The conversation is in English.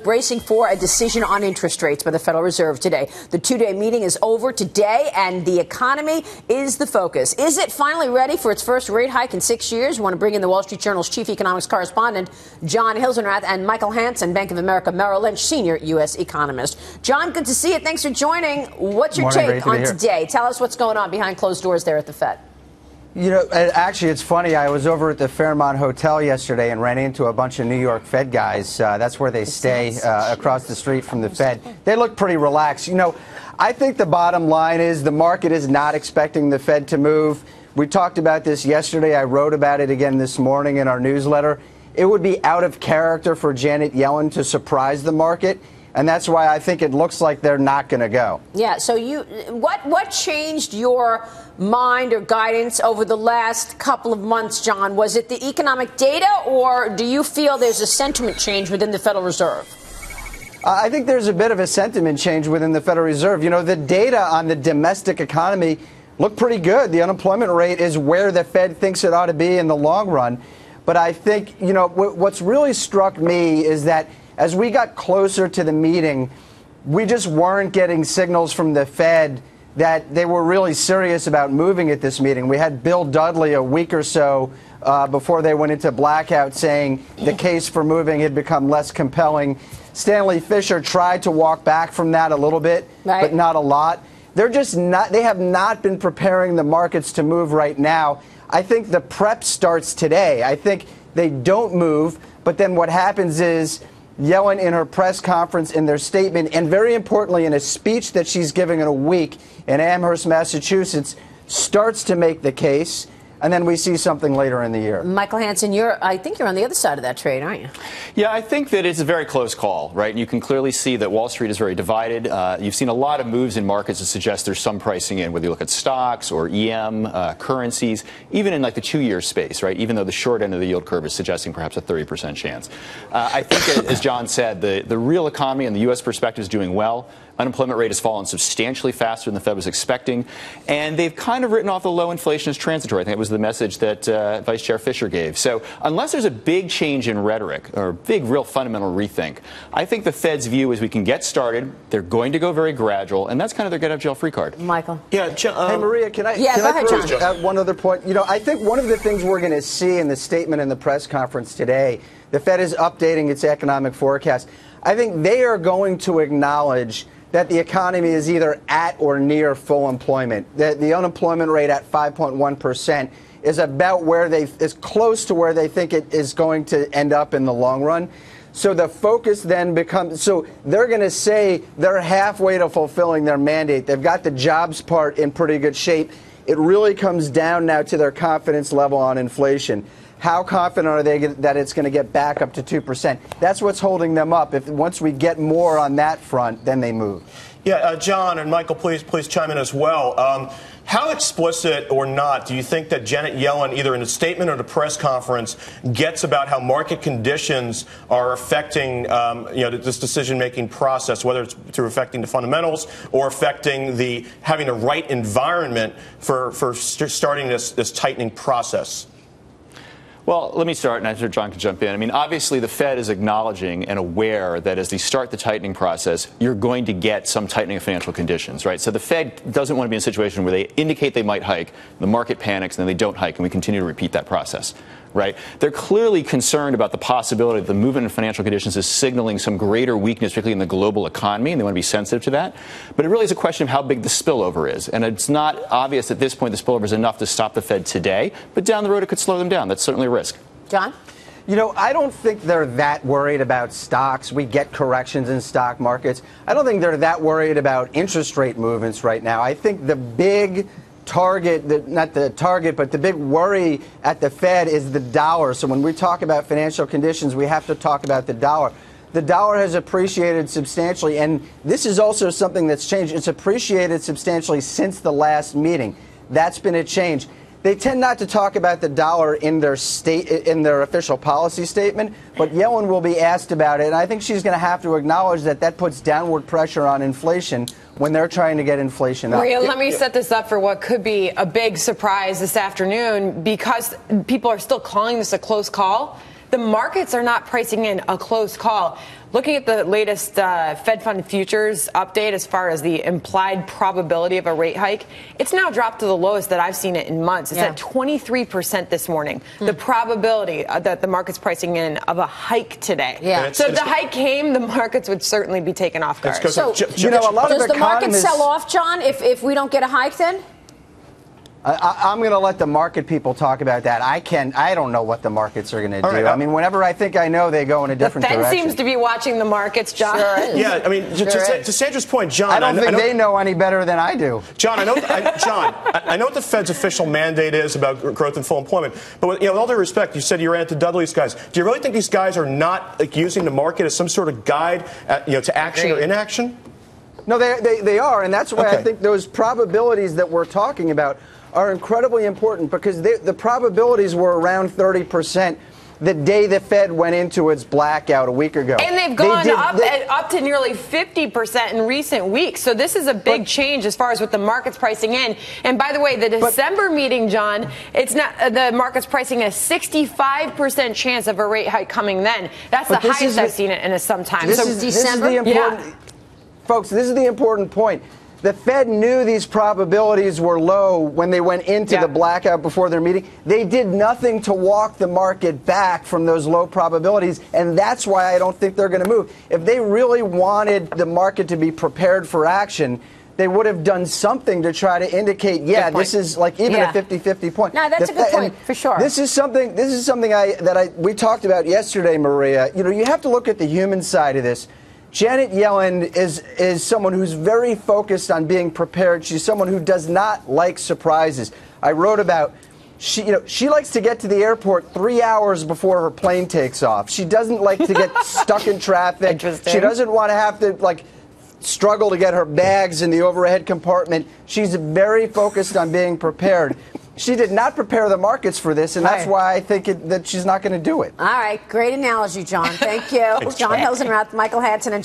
bracing for a decision on interest rates by the Federal Reserve today. The two-day meeting is over today, and the economy is the focus. Is it finally ready for its first rate hike in 6 years? We want to bring in the Wall Street Journal's chief economics correspondent, John Hilsenrath, and Michael Hanson, Bank of America Merrill Lynch senior U.S. economist. John, good to see you. Thanks for joining. What's your take on today? Tell us what's going on behind closed doors there at the Fed. You know, actually, it's funny. I was over at the Fairmont Hotel yesterday and ran into a bunch of New York Fed guys. That's where they stay, across the street from the Fed. They look pretty relaxed. You know, I think the bottom line is the market is not expecting the Fed to move. We talked about this yesterday. I wrote about it again this morning in our newsletter. It would be out of character for Janet Yellen to surprise the market. And that's why I think it looks like they're not going to go. Yeah. So what changed your mind or guidance over the last couple of months, John? Was it the economic data, or do you feel there's a sentiment change within the Federal Reserve? I think there's a bit of a sentiment change within the Federal Reserve. You know, the data on the domestic economy look pretty good. The unemployment rate is where the Fed thinks it ought to be in the long run. But I think, you know, what's really struck me is that as we got closer to the meeting, we just weren't getting signals from the Fed that they were really serious about moving at this meeting. We had Bill Dudley a week or so before they went into blackout saying the case for moving had become less compelling. Stanley Fischer tried to walk back from that a little bit, but not a lot. They're just not, they have not been preparing the markets to move right now. I think the prep starts today. I think they don't move, but then what happens is Yellen, in her press conference, in their statement, and very importantly in a speech that she's giving in a week in Amherst, Massachusetts, starts to make the case, and then we see something later in the year. Michael Hanson, I think you're on the other side of that trade, aren't you? Yeah, I think that it's a very close call, right? And you can clearly see that Wall Street is very divided. You've seen a lot of moves in markets that suggest there's some pricing in, whether you look at stocks or EM, currencies, even in like the 2-year space, right? Even though the short end of the yield curve is suggesting perhaps a 30% chance. I think, as John said, the real economy and the U.S. perspective is doing well. Unemployment rate has fallen substantially faster than the Fed was expecting, and they've kind of written off the low inflation as transitory. I think it was the message that Vice Chair Fischer gave. So unless there's a big change in rhetoric or a big, real fundamental rethink, I think the Fed's view is we can get started. They're going to go very gradual, and that's kind of their get-out-of-jail-free card. Michael. Yeah, hey, Maria, can I throw one other point? You know, I think one of the things we're going to see in the statement in the press conference today, the Fed is updating its economic forecast. I think they are going to acknowledge that the economy is either at or near full employment. The unemployment rate at 5.1% is about is close to where they think it is going to end up in the long run. So the focus then becomes, so they're going to say they're halfway to fulfilling their mandate. They've got the jobs part in pretty good shape. It really comes down now to their confidence level on inflation. How confident are they that it's going to get back up to 2%? That's what's holding them up. Once we get more on that front, then they move. Yeah, John and Michael, please chime in as well. How explicit or not do you think that Janet Yellen, either in a statement or the press conference, gets about how market conditions are affecting this decision-making process, whether it's through affecting the fundamentals or affecting having the right environment for starting this tightening process? Well, let me start, and I'm sure John can jump in. I mean, obviously, the Fed is acknowledging and aware that as they start the tightening process, you're going to get some tightening of financial conditions, right? So the Fed doesn't want to be in a situation where they indicate they might hike, the market panics, and then they don't hike, and we continue to repeat that process, right? They're clearly concerned about the possibility that the movement in financial conditions is signaling some greater weakness, particularly in the global economy, and they want to be sensitive to that. But it really is a question of how big the spillover is. And it's not obvious at this point the spillover is enough to stop the Fed today, but down the road it could slow them down. That's certainly a risk. John? You know, I don't think they're that worried about stocks. We get corrections in stock markets. I don't think they're that worried about interest rate movements right now. I think the big target, not the target, but the big worry at the Fed is the dollar. So when we talk about financial conditions, we have to talk about the dollar. The dollar has appreciated substantially, and this is also something that's changed. It's appreciated substantially since the last meeting. That's been a change. They tend not to talk about the dollar in their official policy statement, but Yellen will be asked about it, and I think she's going to have to acknowledge that that puts downward pressure on inflation when they're trying to get inflation up. Maria, let me set this up for what could be a big surprise this afternoon, because people are still calling this a close call. the markets are not pricing in a close call. Looking at the latest Fed Fund futures update as far as the implied probability of a rate hike, it's now dropped to the lowest that I've seen it in months. It's at 23% this morning. The probability that the market's pricing in of a hike today. Yeah. So if the hike came, the markets would certainly be taken off guard. So, you know, a lot does of the market sell off, John, if we don't get a hike then? I'm going to let the market people talk about that. I don't know what the markets are going to do. Right, I mean, whenever I think I know, they go in a different the Fed direction. seems to be watching the markets, John. Sure is. Yeah, I mean, to Sandra's point, John, I don't think they know any better than I do. John, I know what the Fed's official mandate is about growth and full employment. But with all due respect, you said you ran into Dudley's guys. Do you really think these guys are not using the market as some sort of guide, to action or inaction? No, they are, and that's why I think those probabilities that we're talking about are incredibly important, because the probabilities were around 30% the day the Fed went into its blackout a week ago. And they've gone up to nearly 50% in recent weeks. So this is a big change as far as what the market's pricing in. And by the way, the December meeting, John, it's not the market's pricing a 65% chance of a rate hike coming then. That's the highest I've seen it in some time. So December? Folks, this is the important point. The Fed knew these probabilities were low when they went into the blackout before their meeting. They did nothing to walk the market back from those low probabilities, and that's why I don't think they're going to move. If they really wanted the market to be prepared for action, they would have done something to try to indicate, this is like even a 50-50 point. No, that's a good point, for sure. This is something we talked about yesterday, Maria. You have to look at the human side of this. Janet Yellen is someone who's very focused on being prepared. She's someone who does not like surprises. I wrote about she likes to get to the airport 3 hours before her plane takes off. She doesn't like to get stuck in traffic. Interesting. She doesn't want to have to struggle to get her bags in the overhead compartment. She's very focused on being prepared. She did not prepare the markets for this, and that's why I think that she's not going to do it. All right. Great analogy, John. Thank you. John Hilsenrath, Michael Hanson, and